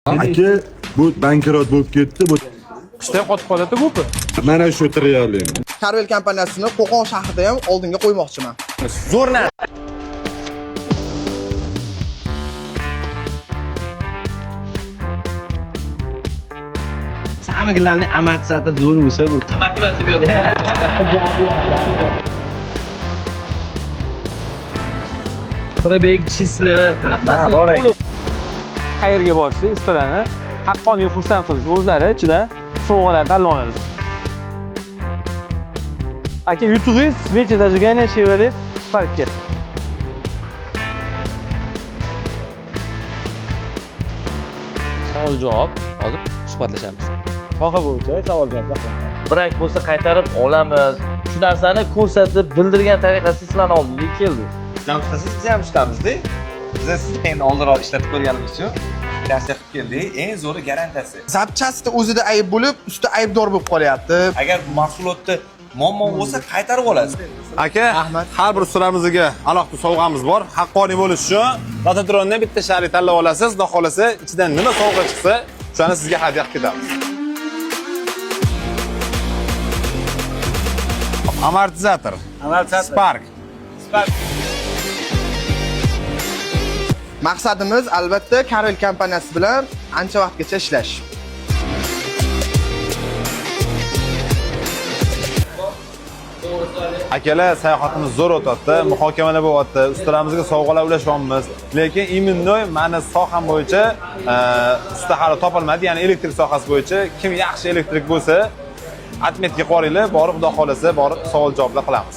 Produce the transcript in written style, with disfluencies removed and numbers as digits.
Aka, bu bankrot bo'lib ketdi. Bu Qishda qotib qoladi ko'pi. mana shu trialim. Carvel kompaniyasini Qo'qon shahrida ham oldinga qo'ymoqchiman. Zo'r narsa. Samilarning amatsati zo'r bo'lsa bu. Probek chislar. Qayerga borishni istalani haqqoniy xursand qilish o'zlari ichida sovg'alar tanlab Aka, YouTube'is свете зажигания Chevrolet Spark'ga. Savol-javob hozir suhbatlashamiz. Soha bo'yicha savol-javob. Brak bo'lsa qaytarib olamiz. Shu narsani ko'rsatib bildirgan tariqasida sizlarni oldingizga keldik. Sizlar ustasiz biz ham ishlamizda. Biz sizni endi oldinroq ishlatib ko'rganimiz uchun tavsiya qilib keldik. Eng zo'ri garantiyasi. Zapchastda o'zida ayb bo'lib, ustida aybdor bo'lib qolyapti. Agar mahsulotda muammo bo'lsa qaytarib olasiz. Aka, har bir ustalarimizga alohida sovg'amiz bor. Haqqoniy bo'lish uchun Lototrondan bitta sharit tanlab olasiz. Xudo xolasa, ichidan nima sovg'a chiqsa, o'shani sizga hadya qilib ketamiz. Amortizator. Spark. Maqsadimiz albatta Carvel kompaniyasi bilan ancha vaqtgacha ishlash. Akalar, sayohatimiz zo'r o'tadi, muhokamalar bo'lyapti, ustalarimizga sovg'alar ulashyapmiz. Lekin imенно ma'na soham bo'yicha usta hali topilmadi, ya'ni elektrik sohasi bo'yicha kim yaxshi elektrik bo'lsa, atmetga qoringlar, borib xudo xolasa borib savol-javoblar qilamiz.